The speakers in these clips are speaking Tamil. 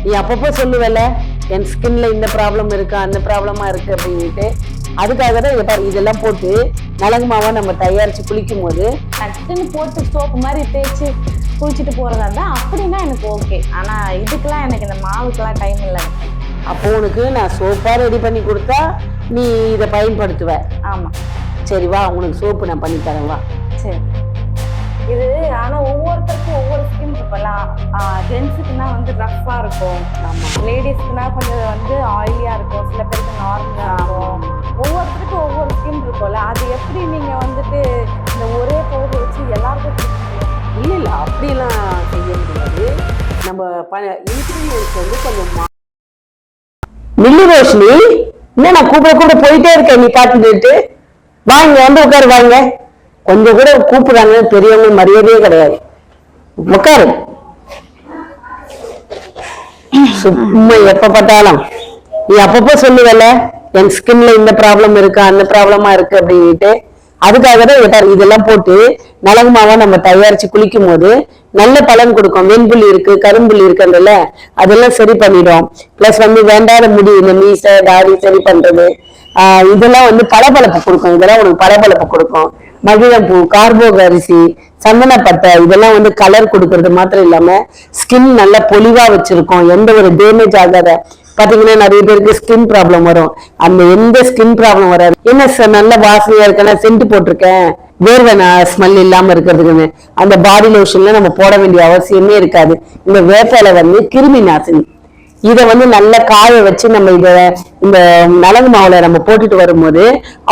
நீ அப்பப்போ சொல்லுவல என் ஸ்கின்ல இந்த ப்ராப்ளம் இருக்கு அந்த ப்ராப்ளமா இருக்கு அப்படின்ட்டு. அதுக்காக தான் இதை பாரு, இதெல்லாம் போட்டு மிளகு மாவை நம்ம தயாரிச்சு குளிக்கும் போது டக்குன்னு போட்டு சோப்பு மாதிரி தேய்ச்சி குளிச்சுட்டு போறதா இருந்தா அப்படின்னா எனக்கு ஓகே. ஆனா இதுக்கெல்லாம் எனக்கு இந்த மாவுக்கெல்லாம் டைம் இல்லை. அப்போ உனக்கு நான் சோப்பா ரெடி பண்ணி கொடுத்தா நீ இதை பயன்படுத்துவ. ஆமா சரி வா, உனக்கு சோப்பு நான் பண்ணி தரேன் வா. சரி. இது ஆனா ஒவ்வொருத்தருக்கும் ஒவ்வொரு ஸ்கின் இருக்கலாம். ஜென்ஸுக்குன்னா வந்து ரஃப்பா இருக்கும், லேடிஸ்க்குன்னா கொஞ்சம் வந்து ஆயிலியா இருக்கும், சில பேருக்கு நார்மலா இருக்கும். ஒவ்வொருத்தருக்கும் ஒவ்வொரு ஸ்கின் இருக்கும்ல, அது எப்படி நீங்க வந்துட்டு இந்த ஒரே பவுடர் வச்சு எல்லாருக்கும் இல்லை இல்லை அப்படிலாம் செய்ய முடியாது. நம்ம இன்க்ரீடியன்ஸ் வந்து கொஞ்சம் மில்லி ரோஷினி, என்ன நான் கூப்பிட போயிட்டே இருக்கேன், நீ பார்த்துட்டு வாங்க வந்து உட்காரு வாங்க. கொஞ்சம் கூட கூப்பிடுறாங்க, பெரியவங்க மரியாதையே கிடையாது. உட்காரு. சும்மா எப்ப பார்த்தாலும் நீ அப்பப்போ சொல்லுவல என் ஸ்கின்ல இந்த ப்ராப்ளம் இருக்கு அந்த ப்ராப்ளமா இருக்கு அப்படின்ட்டு. அதுக்காக தான் இதெல்லாம் போட்டு மிளகு மாவா நம்ம தயாரிச்சு குளிக்கும் போது நல்ல பலன் கொடுக்கும். வெண்புள்ளி இருக்கு, கரும்புள்ளி இருக்குன்றல அதெல்லாம் சரி பண்ணிடும். பிளஸ் வந்து வேண்டாத முடி, இந்த மீசை தாடி சரி பண்றது, இதெல்லாம் வந்து பளபளப்பு கொடுக்கும். இதெல்லாம் உனக்கு பளபளப்பு கொடுக்கும். மகிழம்பூ, கார்போக அரிசி, சந்தனப்பட்டை, இதெல்லாம் வந்து கலர் கொடுக்கறது மாத்திரம் இல்லாம ஸ்கின் நல்லா பொலிவா வச்சிருக்கோம். எந்த ஒரு டேமேஜ் ஆகாத. பாத்தீங்கன்னா நிறைய பேருக்கு ஸ்கின் ப்ராப்ளம் வரும், அந்த எந்த ஸ்கின் ப்ராப்ளம் வராது. என்ன சார் நல்ல வாசனையா இருக்கேன், சென்ட் போட்டிருக்கேன், வேர்வை ஸ்மெல் இல்லாம இருக்கிறதுக்குன்னு அந்த பாடி லோஷன்ல நம்ம போட வேண்டிய அவசியமே இருக்காது. இந்த வேப்பலை வந்து கிருமி நாசினி. இதை வந்து நல்லா காய வச்சு நம்ம இந்த மிளகு மாவுல நம்ம போட்டுட்டு வரும்போது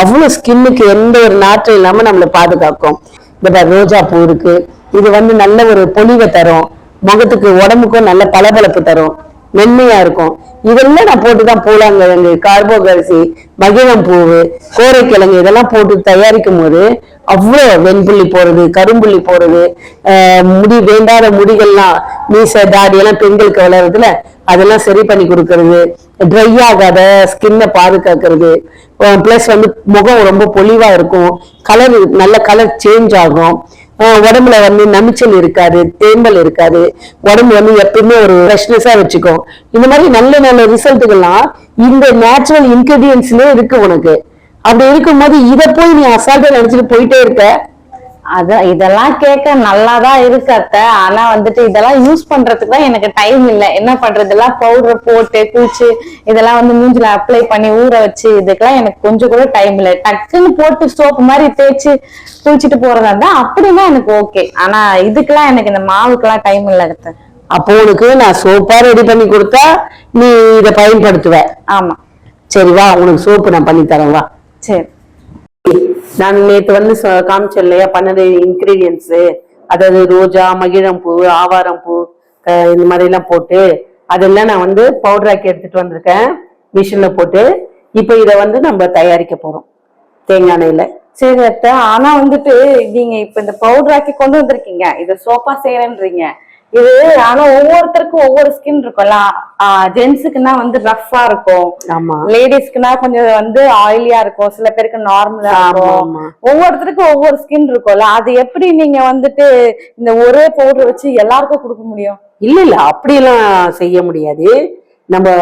அவ்வளவு ஸ்கின்னுக்கு எந்த ஒரு நாற்றம் இல்லாம நம்மளை பாதுகாக்கும். இந்த ரோஜா பூ இருக்கு, இது வந்து நல்ல ஒரு பொலிவை தரும், முகத்துக்கு உடம்புக்கும் நல்ல பளபளப்பு தரும், மென்மையா இருக்கும். இதெல்லாம் நான் போட்டுதான் பூலாங்கிழங்கு, கார்போகரிசி, மகிழம்பூவு, கோரைக்கிழங்கு இதெல்லாம் போட்டு தயாரிக்கும் போது அவ்வளோ வெண்புள்ளி போறது, கரும்புள்ளி போறது, முடி வேண்டாத முடிகள்லாம் மீசை தாடி எல்லாம் பெண்களுக்கு வளர்றதுல அதெல்லாம் சரி பண்ணி கொடுக்கறது, ட்ரை ஆகாத ஸ்கின்னை பாதுகாக்கிறது. பிளஸ் வந்து முகம் ரொம்ப பொலிவா இருக்கும், கலர் நல்ல கலர் சேஞ்ச் ஆகும், உடம்புல வந்து நமிச்சல் இருக்காது, தேம்பல் இருக்காது, உடம்பு வந்து எப்பயுமே ஒரு ஃப்ரெஷ்னஸா வச்சுக்கும். இந்த மாதிரி நல்ல நல்ல ரிசல்ட்டுகள்லாம் இந்த நேச்சுரல் இன்கிரீடியன்ஸ்லயே இருக்கு உனக்கு. அப்படி இருக்கும்போது இதை போய் நீ அசால்ட்டா நினைச்சிட்டு போயிட்டே இருக்க. அதான் இதெல்லாம் கேட்க நல்லாதான் இருக்கு அத்தை. ஆனா வந்துட்டு இதெல்லாம் யூஸ் பண்றதுக்கு தான் எனக்கு டைம் இல்லை. என்ன பண்றது, எல்லாம் பவுடர் போட்டு குளிச்சு இதெல்லாம் வந்து மூஞ்சில அப்ளை பண்ணி ஊற வச்சு இதுக்கெல்லாம் எனக்கு கொஞ்சம் கூட டைம் இல்லை. டக்குன்னு போட்டு சோப்பு மாதிரி தேய்ச்சி குளிச்சுட்டு போறதா இருந்தா அப்படின்னா எனக்கு ஓகே. ஆனா இதுக்கெல்லாம் எனக்கு இந்த மாவுக்கெல்லாம் டைம் இல்லை அத்தை. அப்போ உனக்கு நான் சோப்பா ரெடி பண்ணி கொடுத்தா நீ இதை பயன்படுத்துவ. ஆமா சரி வா, உனக்கு சோப்பு நான் பண்ணி தரேன் வா. சரி. நான் நேற்று வந்து காமிச்சேன் இல்லையா 12 இன்கிரீடியன்ஸ், அதாவது ரோஜா, மகிழம்பூ, ஆவாரம்பூ, இந்த மாதிரி எல்லாம் போட்டு அதெல்லாம் நான் வந்து பவுடர் ஆக்கி எடுத்துட்டு வந்திருக்கேன் மிஷின்ல போட்டு. இப்ப இதை வந்து நம்ம தயாரிக்க போறோம் தேங்காய் எண்ணெயில. சரி அத்தை. ஆனா வந்துட்டு நீங்க இப்ப இந்த பவுடர் ஆக்கி கொண்டு வந்திருக்கீங்க, இதை சோப்பா செய்யறேன்றீங்க. இது ஆனா ஒவ்வொருத்தருக்கும் ஒவ்வொரு ஸ்கின் இருக்கும்ல. ஜென்ஸுக்குன்னா வந்து ரஃப்பா இருக்கும், லேடிஸ்க்குன்னா கொஞ்சம் வந்து ஆயிலியா இருக்கும், சில பேருக்கு நார்மலா இருக்கும். ஒவ்வொருத்தருக்கும் ஒவ்வொரு ஸ்கின் இருக்கும்ல, அது எப்படி நீங்க வந்துட்டு இந்த ஒரே பவுடர் வச்சு எல்லாருக்கும் கொடுக்க முடியும்? இல்ல இல்ல அப்படியெல்லாம் செய்ய முடியாது. நம்ம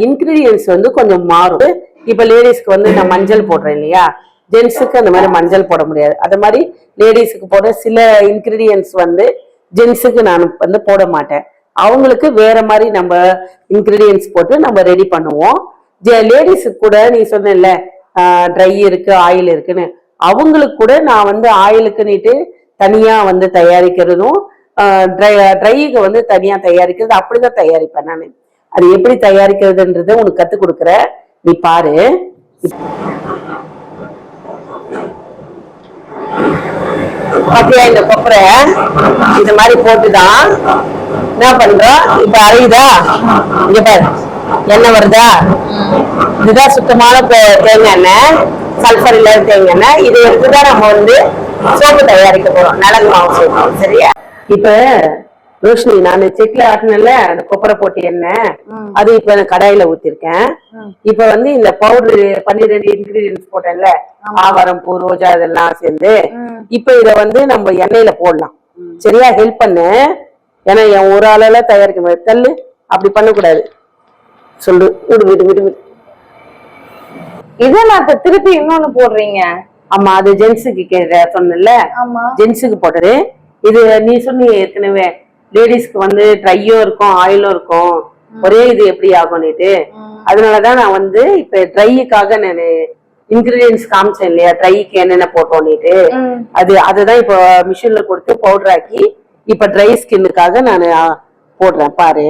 இன்கிரீடியன்ஸ் வந்து கொஞ்சம் மாறும். இப்ப லேடிஸ்க்கு வந்து நான் மஞ்சள் போடுறேன் இல்லையா, ஜென்ஸுக்கு அந்த மாதிரி மஞ்சள் போட முடியாது. அது மாதிரி லேடிஸுக்கு போட சில இன்கிரீடியன்ஸ் வந்து ஜென்ஸுக்கு நான் வந்து போட மாட்டேன். அவங்களுக்கு வேற மாதிரி நம்ம இன்கிரீடியன்ஸ் போட்டு நம்ம ரெடி பண்ணுவோம். லேடிஸுக்கு கூட நீ சொன்ன ட்ரை இருக்கு ஆயில் இருக்குன்னு, அவங்களுக்கு கூட நான் வந்து ஆயிலுக்கு நீட்டு தனியா வந்து தயாரிக்கிறதும் ட்ரைக்கு வந்து தனியா தயாரிக்கிறது அப்படிதான் தயாரிப்பேன் நான். அது எப்படி தயாரிக்கிறதுன்றத உனக்கு கத்து கொடுக்குற, நீ பாரு. பாத்தியா இந்த கொப்பரை இந்த மாதிரி போட்டுதான் என்ன பண்றோம். இப்ப அரையுதா, இங்க பாரு எண்ணெய் வருதா, இதுதான் சுத்தமான தேங்காய் எண்ணெய், சல்பர் இல்லாத தேங்காய் எண்ணெய். இதை எடுத்துதான் நம்ம வந்து சோப்பு தயாரிக்க போறோம், மிளகு மாவு சோப்பு. சரியா? இப்ப ரோஷினி, நான் செக்ல ஆட்டினல அந்த கொப்பரை போட்டு எண்ணெய், அது இப்ப கடாயில ஊத்திருக்கேன். இப்ப வந்து இந்த பவுடர் 12 இன்கிரீடியன்ஸ் போட்டேன்ல, ஆவாரம்பூ, ரோஜா இதெல்லாம் சேர்ந்து இப்ப இத வந்து நம்ம எண்ணெயில போடலாம். சரியா? ஹெல்ப் பண்ணு, ஏன்னா என் ஒரு ஆளால தயாரிக்க முடியாது. தள்ளு அப்படி பண்ணக்கூடாது. சொல்லு, விடு விடு விடு விடு. இதை நான் திருப்பி இன்னொன்னு போடுறீங்க. ஆமா, அது ஜென்ஸுக்கு சொன்னல, ஆமா ஜென்ஸுக்கு போடுறது. இது நீ சொன்னி ஏற்கனவே லேடிஸ்க்கு வந்து ட்ரையும் இருக்கும் ஆயிலும் இருக்கும், ஒரே இது எப்படி ஆகும்னுட்டு. அதனாலதான் நான் வந்து இப்ப ட்ரைக்காக நான் இன்கிரீடியன்ஸ் காமிச்சேன் இல்லையா, ட்ரைக்கு என்னென்ன போட்டோம்னுட்டு. அதுதான் இப்போ மிஷின்ல கொடுத்து பவுடர் ஆக்கி இப்ப ட்ரை ஸ்கின்னுக்காக நான் போடுறேன் பாரு.